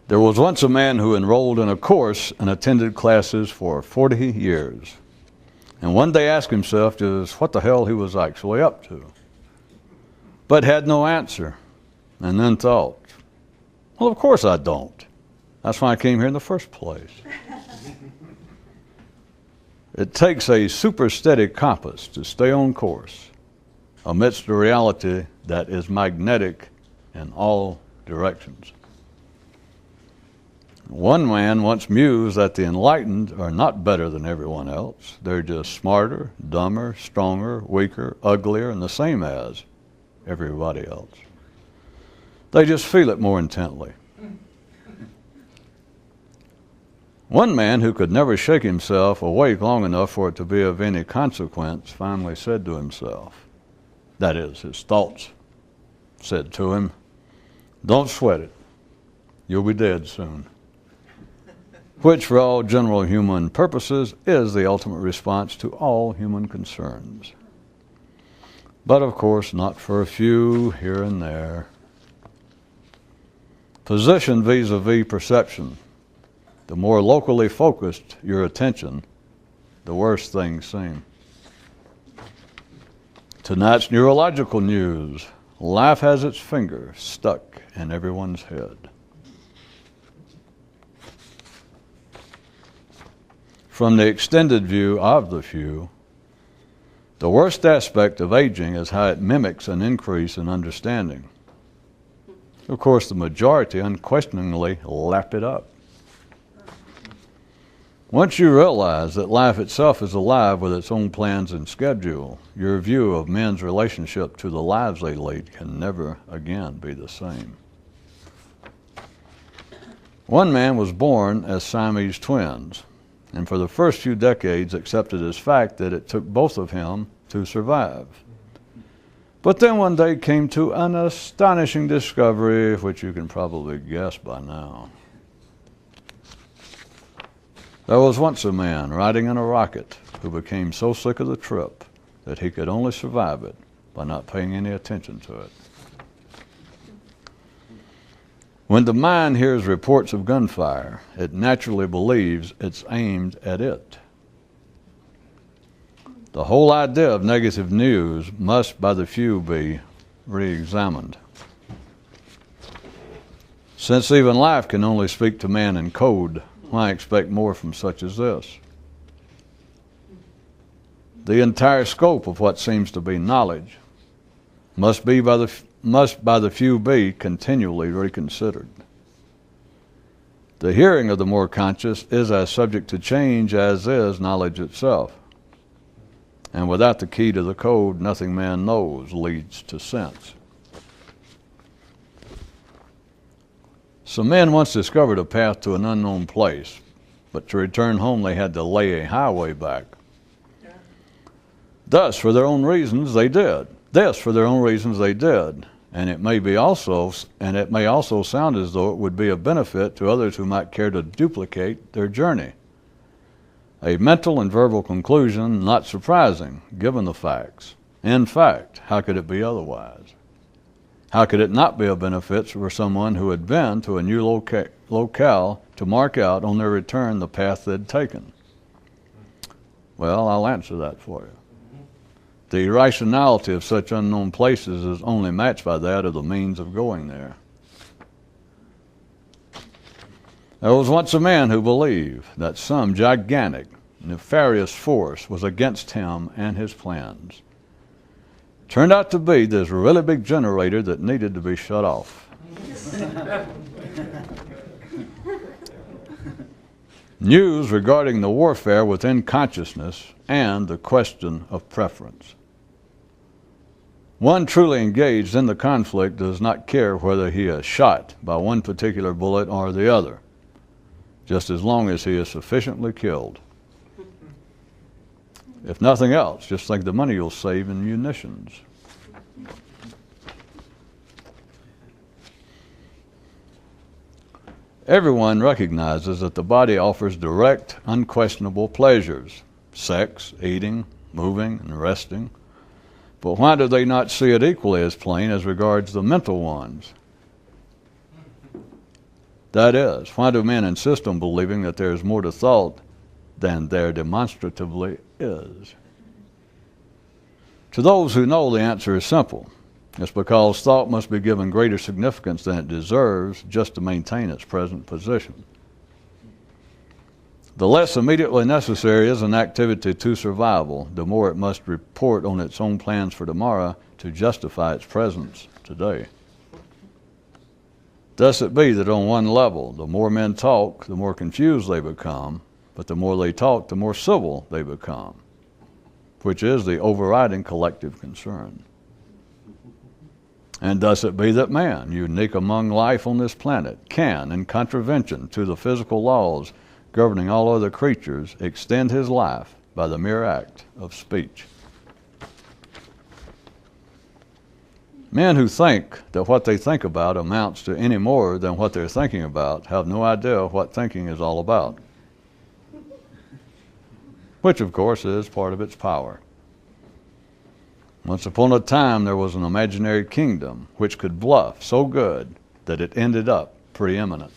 There was once a man who enrolled in a course and attended classes for 40 years. And one day asked himself just what the hell he was actually up to, but had no answer. And then thought, well, of course I don't. That's why I came here in the first place. It takes a super steady compass to stay on course amidst a reality that is magnetic in all directions. One man once mused that the enlightened are not better than everyone else. They're just smarter, dumber, stronger, weaker, uglier, and the same as everybody else. They just feel it more intently. One man who could never shake himself awake long enough for it to be of any consequence finally said to himself, that is, his thoughts said to him, don't sweat it. You'll be dead soon. Which, for all general human purposes, is the ultimate response to all human concerns. But, of course, not for a few here and there. Position vis-a-vis perception. The more locally focused your attention, the worse things seem. Tonight's neurological news. Life has its finger stuck in everyone's head. From the extended view of the few, the worst aspect of aging is how it mimics an increase in understanding. Of course, the majority unquestioningly lap it up. Once you realize that life itself is alive with its own plans and schedule, your view of men's relationship to the lives they lead can never again be the same. One man was born as Siamese twins, and for the first few decades accepted as fact that it took both of him to survive. But then one day came to an astonishing discovery, which you can probably guess by now. There was once a man riding in a rocket who became so sick of the trip that he could only survive it by not paying any attention to it. When the mind hears reports of gunfire, it naturally believes it's aimed at it. The whole idea of negative news must, by the few, be re-examined. Since even life can only speak to man in code, why expect more from such as this? The entire scope of what seems to be knowledge must by the few be continually reconsidered. The hearing of the more conscious is as subject to change as is knowledge itself. And without the key to the code, nothing man knows leads to sense. Some men once discovered a path to an unknown place, but to return home they had to lay a highway back. Thus, for their own reasons, they did. And it may also sound as though it would be of benefit to others who might care to duplicate their journey. A mental and verbal conclusion, not surprising, given the facts. In fact, how could it be otherwise? How could it not be of benefit for someone who had been to a new locale to mark out on their return the path they'd taken? Well, I'll answer that for you. The irrationality of such unknown places is only matched by that of the means of going there. There was once a man who believed that some gigantic, nefarious force was against him and his plans. Turned out to be this really big generator that needed to be shut off. News regarding the warfare within consciousness and the question of preference. One truly engaged in the conflict does not care whether he is shot by one particular bullet or the other, just as long as he is sufficiently killed. If nothing else, just think the money you'll save in munitions. Everyone recognizes that the body offers direct, unquestionable pleasures: sex, eating, moving, and resting. But why do they not see it equally as plain as regards the mental ones? That is, why do men insist on believing that there is more to thought than there demonstratively is? To those who know, the answer is simple. It's because thought must be given greater significance than it deserves just to maintain its present position. The less immediately necessary is an activity to survival, the more it must report on its own plans for tomorrow to justify its presence today. Thus it be that on one level, the more men talk, the more confused they become, but the more they talk, the more civil they become, which is the overriding collective concern. And thus it be that man, unique among life on this planet, can, in contravention to the physical laws governing all other creatures, extend his life by the mere act of speech. Men who think that what they think about amounts to any more than what they're thinking about have no idea what thinking is all about, which of course is part of its power. Once upon a time there was an imaginary kingdom which could bluff so good that it ended up preeminent.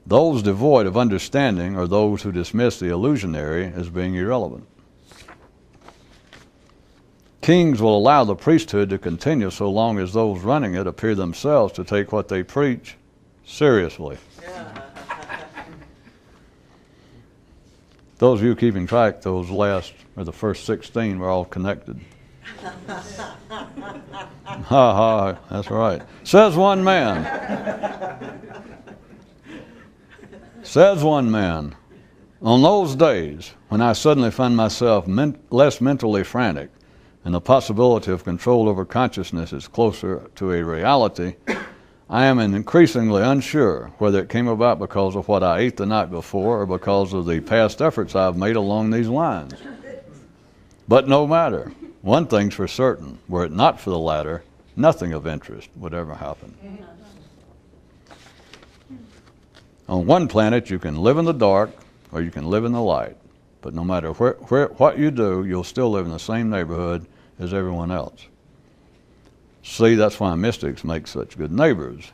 Those devoid of understanding are those who dismiss the illusionary as being irrelevant. Kings will allow the priesthood to continue so long as those running it appear themselves to take what they preach seriously. Those of you keeping track, those last, or the first 16 were all connected. Ha ha, that's right. Says one man. Says one man, on those days when I suddenly find myself less mentally frantic and the possibility of control over consciousness is closer to a reality, I am increasingly unsure whether it came about because of what I ate the night before or because of the past efforts I've made along these lines. But no matter, one thing's for certain, were it not for the latter, nothing of interest would ever happen. On one planet, you can live in the dark or you can live in the light. But no matter what you do, you'll still live in the same neighborhood as everyone else. See, that's why mystics make such good neighbors.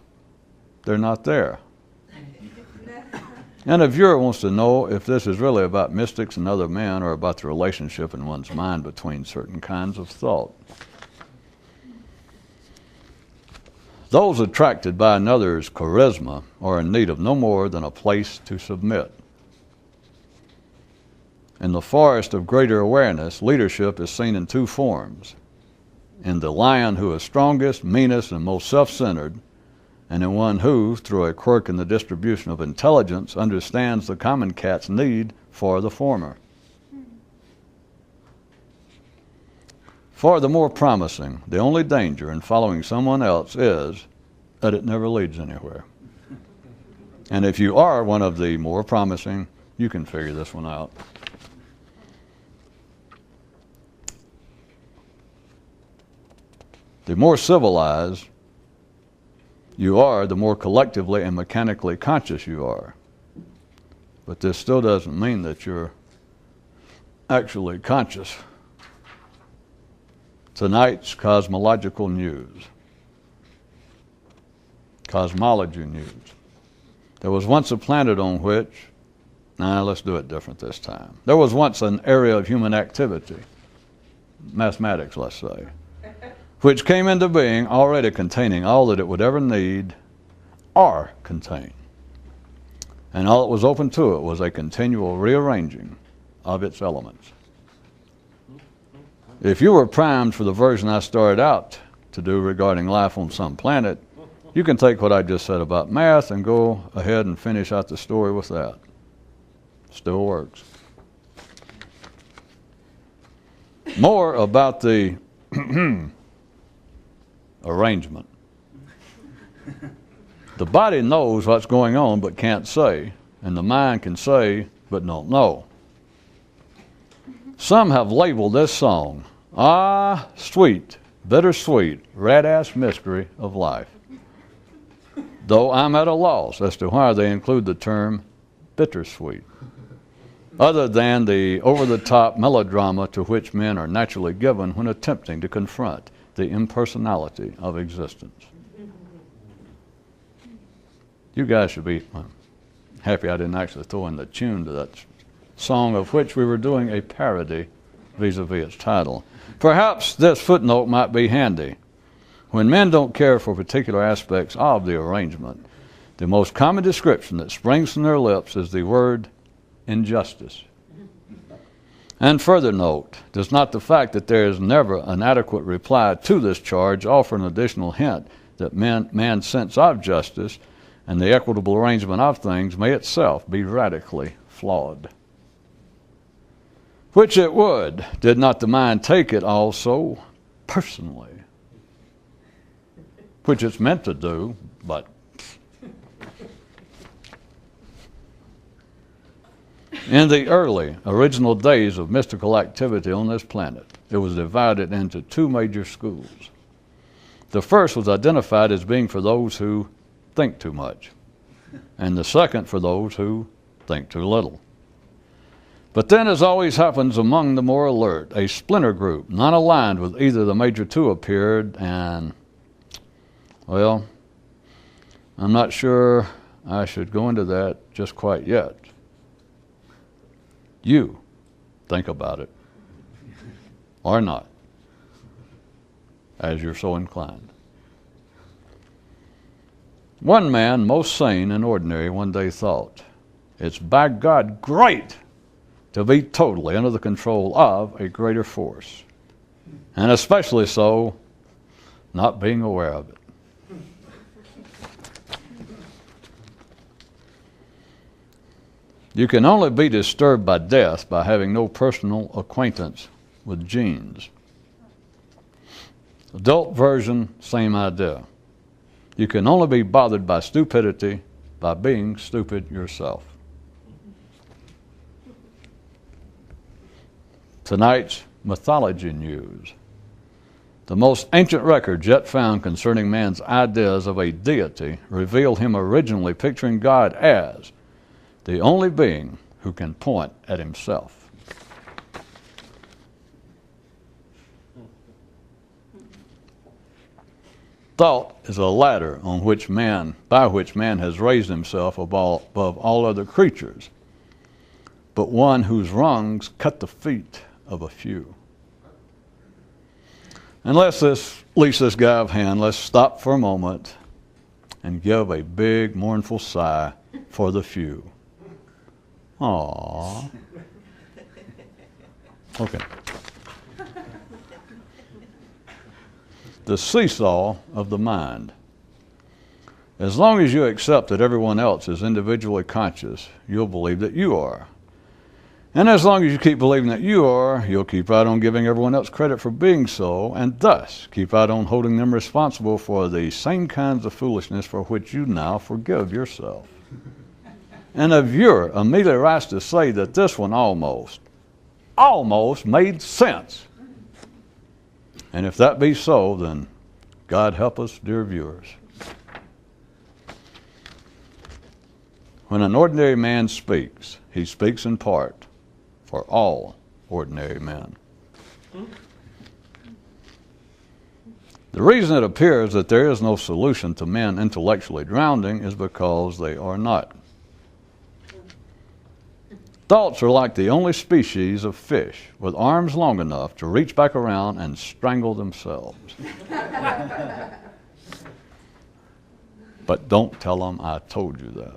They're not there. And a viewer wants to know if this is really about mystics and other men or about the relationship in one's mind between certain kinds of thought. Those attracted by another's charisma are in need of no more than a place to submit. In the forest of greater awareness, leadership is seen in two forms: in the lion who is strongest, meanest, and most self-centered, and in one who, through a quirk in the distribution of intelligence, understands the common cat's need for the former. For the more promising, the only danger in following someone else is that it never leads anywhere. And if you are one of the more promising, you can figure this one out. The more civilized you are, the more collectively and mechanically conscious you are. But this still doesn't mean that you're actually conscious. Tonight's cosmological news. Cosmology news. There was once a planet on which, let's do it different this time. There was once an area of human activity, mathematics, let's say, which came into being already containing all that it would ever need or contain. And all that was open to it was a continual rearranging of its elements. If you were primed for the version I started out to do regarding life on some planet, you can take what I just said about math and go ahead and finish out the story with that. Still works. More about the arrangement. The body knows what's going on but can't say, and the mind can say but don't know. Some have labeled this song, "Ah, sweet, bittersweet, rat-ass mystery of life," though I'm at a loss as to why they include the term bittersweet, other than the over-the-top melodrama to which men are naturally given when attempting to confront the impersonality of existence. You guys should be happy I didn't actually throw in the tune to that song, of which we were doing a parody vis-a-vis its title. Perhaps this footnote might be handy. When men don't care for particular aspects of the arrangement, the most common description that springs from their lips is the word injustice. And further note, does not the fact that there is never an adequate reply to this charge offer an additional hint that man's sense of justice and the equitable arrangement of things may itself be radically flawed? Which it would, did not the mind take it also personally. Which it's meant to do, but in the early, original days of mystical activity on this planet, it was divided into two major schools. The first was identified as being for those who think too much, and the second for those who think too little. But then, as always happens among the more alert, a splinter group, not aligned with either of the major two, appeared, and, well, I'm not sure I should go into that just quite yet. You think about it, or not, as you're so inclined. One man, most sane and ordinary, one day thought, it's by God great to be totally under the control of a greater force, and especially so not being aware of it. You can only be disturbed by death by having no personal acquaintance with genes. Adult version, same idea. You can only be bothered by stupidity by being stupid yourself. Tonight's mythology news. The most ancient records yet found concerning man's ideas of a deity reveal him originally picturing God as the only being who can point at himself. Thought is a ladder by which man has raised himself above all other creatures, but one whose rungs cut the feet of a few. And let's leash this guy of hand. Let's stop for a moment and give a big mournful sigh for the few. Aww. Okay. The seesaw of the mind. As long as you accept that everyone else is individually conscious, you'll believe that you are. And as long as you keep believing that you are, you'll keep right on giving everyone else credit for being so, and thus keep right on holding them responsible for the same kinds of foolishness for which you now forgive yourself. And if you're immediately right to say that this one almost made sense. And if that be so, then God help us, dear viewers. When an ordinary man speaks, he speaks in part for all ordinary men. The reason it appears that there is no solution to men intellectually drowning is because they are not. Thoughts are like the only species of fish with arms long enough to reach back around and strangle themselves. But don't tell them I told you that.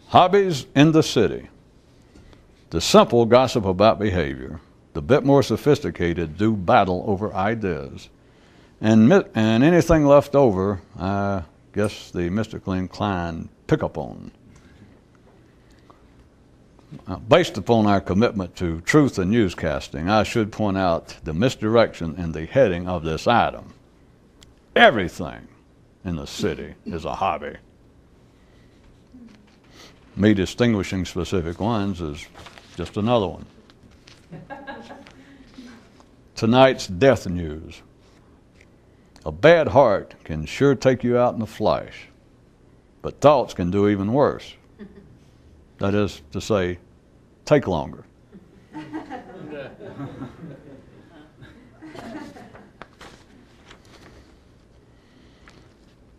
Hobbies in the city. The simple gossip about behavior. The bit more sophisticated do battle over ideas. And anything left over, I guess the mystically inclined pick up on. Based upon our commitment to truth and newscasting, I should point out the misdirection in the heading of this item. Everything in the city is a hobby. Me distinguishing specific ones is just another one. Tonight's death news. A bad heart can sure take you out in a flash, but thoughts can do even worse. That is to say, take longer.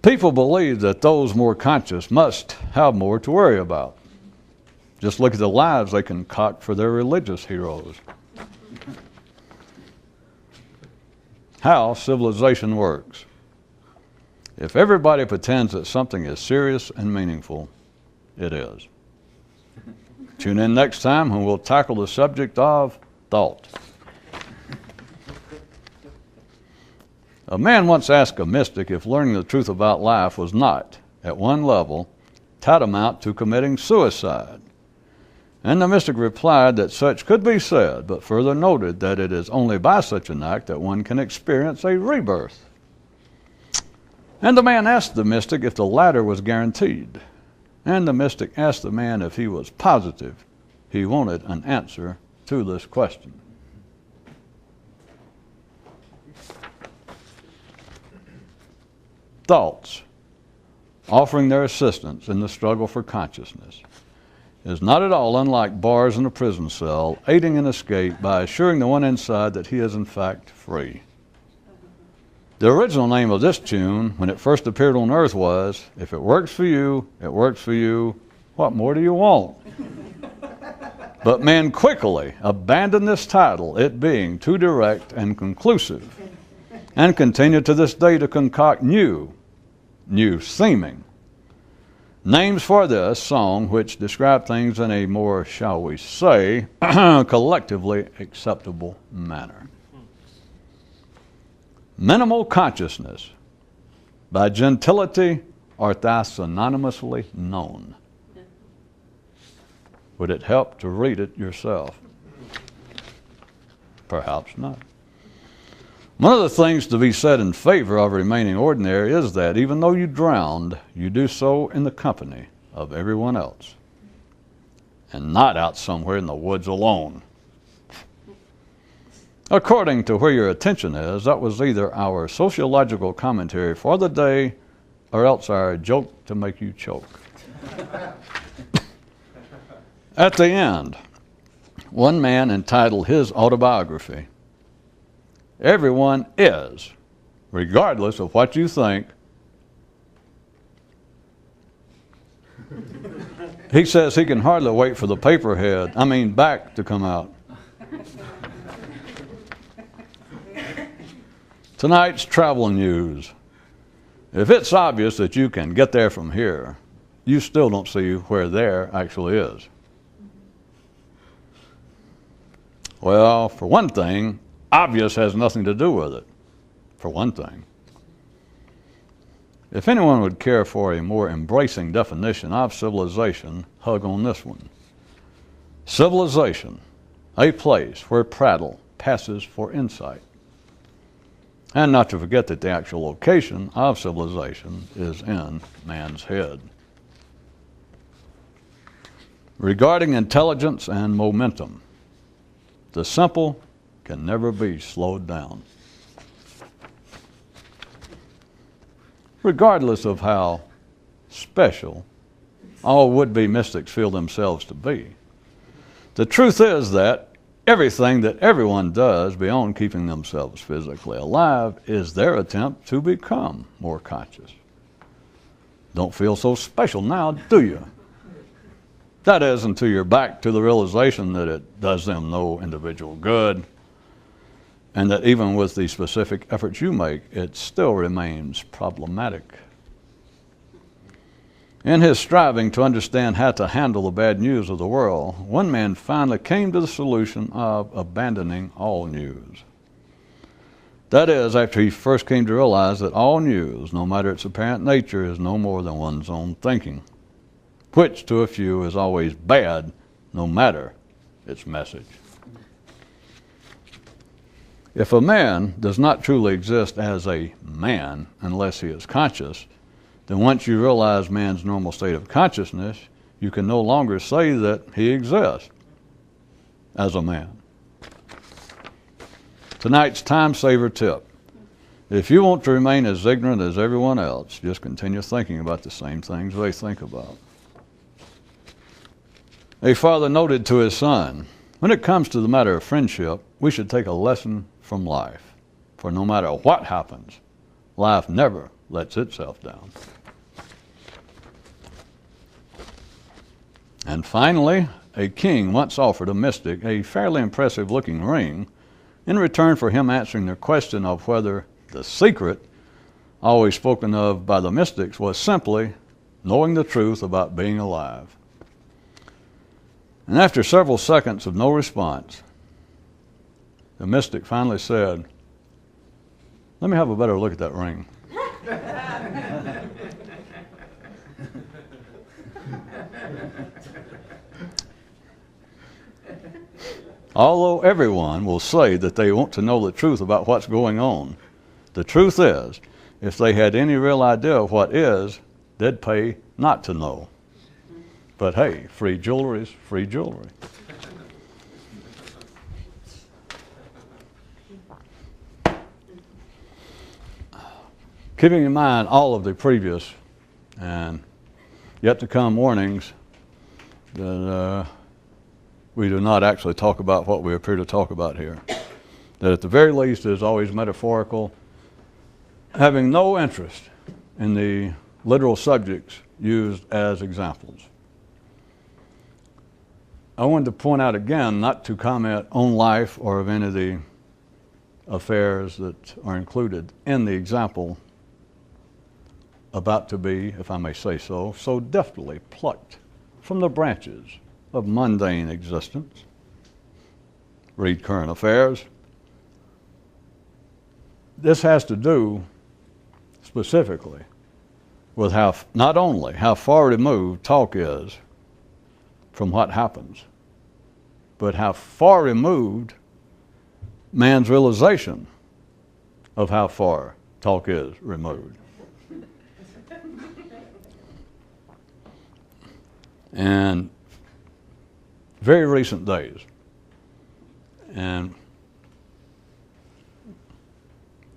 People believe that those more conscious must have more to worry about. Just look at the lives they concoct for their religious heroes. How civilization works. If everybody pretends that something is serious and meaningful, it is. Tune in next time when we'll tackle the subject of thought. A man once asked a mystic if learning the truth about life was not, at one level, tantamount to committing suicide. And the mystic replied that such could be said, but further noted that it is only by such an act that one can experience a rebirth. And the man asked the mystic if the latter was guaranteed. And the mystic asked the man if he was positive he wanted an answer to this question. Thoughts, offering their assistance in the struggle for consciousness, is not at all unlike bars in a prison cell, aiding an escape by assuring the one inside that he is in fact free. The original name of this tune, when it first appeared on earth, was, "If it works for you, it works for you. What more do you want?" But men quickly abandoned this title, it being too direct and conclusive, and continue to this day to concoct new seeming names for this song, which describe things in a more, shall we say, collectively acceptable manner. Minimal consciousness, by gentility art thou synonymously known. Would it help to read it yourself? Perhaps not. One of the things to be said in favor of remaining ordinary is that even though you drowned, you do so in the company of everyone else, and not out somewhere in the woods alone. According to where your attention is, that was either our sociological commentary for the day or else our joke to make you choke. At the end, one man entitled his autobiography, "Everyone is, regardless of what you think." He says he can hardly wait for the back to come out. Tonight's travel news. If it's obvious that you can get there from here, you still don't see where there actually is. Well, for one thing, obvious has nothing to do with it, for one thing. If anyone would care for a more embracing definition of civilization, hug on this one. Civilization, a place where prattle passes for insight. And not to forget that the actual location of civilization is in man's head. Regarding intelligence and momentum, the simple can never be slowed down. Regardless of how special all would-be mystics feel themselves to be, the truth is that everything that everyone does beyond keeping themselves physically alive is their attempt to become more conscious. Don't feel so special now, do you? That is, until you're back to the realization that it does them no individual good, and that even with the specific efforts you make, it still remains problematic. In his striving to understand how to handle the bad news of the world, one man finally came to the solution of abandoning all news. That is, after he first came to realize that all news, no matter its apparent nature, is no more than one's own thinking, which to a few is always bad, no matter its message. If a man does not truly exist as a man unless he is conscious, then once you realize man's normal state of consciousness, you can no longer say that he exists as a man. Tonight's time saver tip. If you want to remain as ignorant as everyone else, just continue thinking about the same things they think about. A father noted to his son, when it comes to the matter of friendship, we should take a lesson from life. For no matter what happens, life never lets itself down. And finally, a king once offered a mystic a fairly impressive-looking ring in return for him answering the question of whether the secret, always spoken of by the mystics, was simply knowing the truth about being alive. And after several seconds of no response, the mystic finally said, "Let me have a better look at that ring." Although everyone will say that they want to know the truth about what's going on, the truth is, if they had any real idea of what is, they'd pay not to know. But hey, free jewelry is free jewelry. Keeping in mind all of the previous and yet to come warnings that we do not actually talk about what we appear to talk about here. That at the very least is always metaphorical, having no interest in the literal subjects used as examples. I wanted to point out again not to comment on life or of any of the affairs that are included in the example about to be, if I may say so deftly plucked from the branches of mundane existence. Read current affairs. This has to do specifically with not only how far removed talk is from what happens, but how far removed man's realization of how far talk is removed. And very recent days, and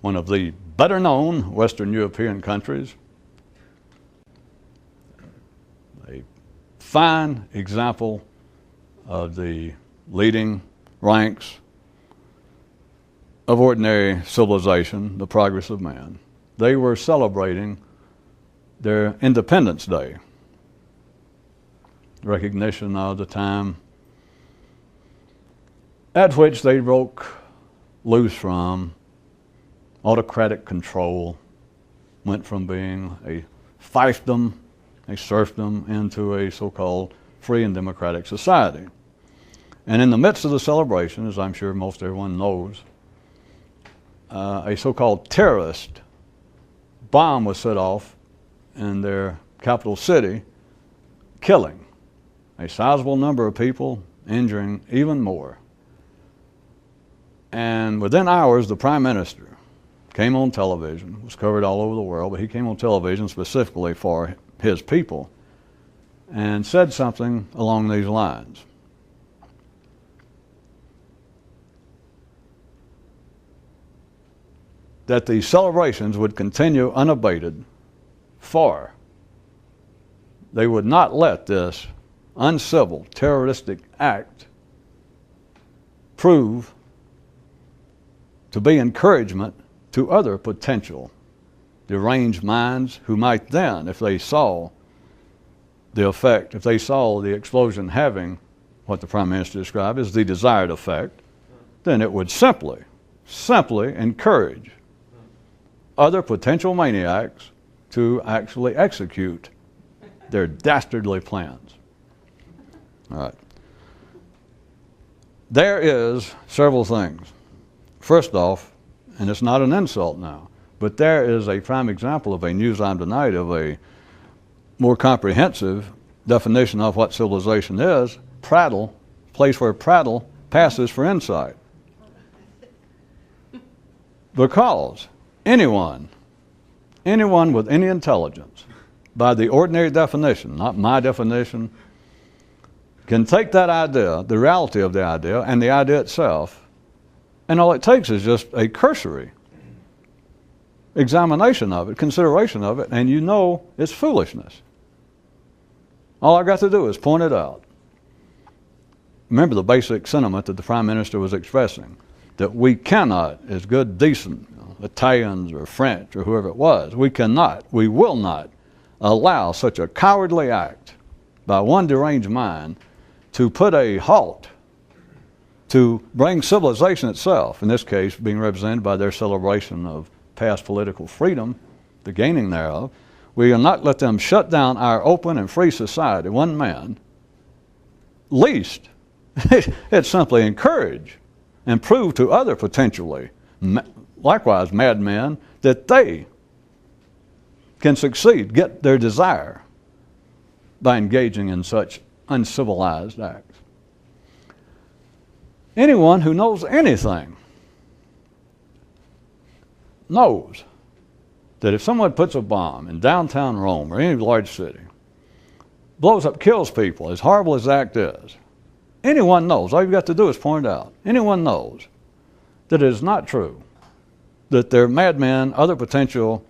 one of the better known Western European countries, a fine example of the leading ranks of ordinary civilization, the progress of man. They were celebrating their Independence Day, recognition of the time at which they broke loose from autocratic control, went from being a fiefdom, a serfdom, into a so-called free and democratic society. And in the midst of the celebration, as I'm sure most everyone knows, a so-called terrorist bomb was set off in their capital city, killing a sizable number of people, injuring even more. And within hours, the Prime Minister came on television, was covered all over the world, but he came on television specifically for his people and said something along these lines. That the celebrations would continue unabated, for they would not let this uncivil, terroristic act prove to be encouragement to other potential deranged minds who might then, if they saw the effect, if they saw the explosion having what the Prime Minister described as the desired effect, then it would simply encourage other potential maniacs to actually execute their dastardly plans. All right. There is several things. First off, and it's not an insult now, but there is a prime example of a news item tonight of a more comprehensive definition of what civilization is. Prattle, place where prattle passes for insight. Because anyone with any intelligence, by the ordinary definition, not my definition, can take that idea, the reality of the idea, and the idea itself, and all it takes is just a cursory examination of it, consideration of it, and you know it's foolishness. All I've got to do is point it out. Remember the basic sentiment that the Prime Minister was expressing, that we cannot, as good, decent, Italians or French or whoever it was. We cannot, we will not allow such a cowardly act by one deranged mind to put a halt to bring civilization itself, in this case being represented by their celebration of past political freedom, the gaining thereof. We will not let them shut down our open and free society, one man. Least, it simply encourage and prove to other potentially, likewise madmen, that they can succeed, get their desire by engaging in such uncivilized acts. Anyone who knows anything knows that if someone puts a bomb in downtown Rome or any large city, blows up, kills people, as horrible as the act is, anyone knows, all you've got to do is point it out, anyone knows that it is not true, that there are madmen, other potential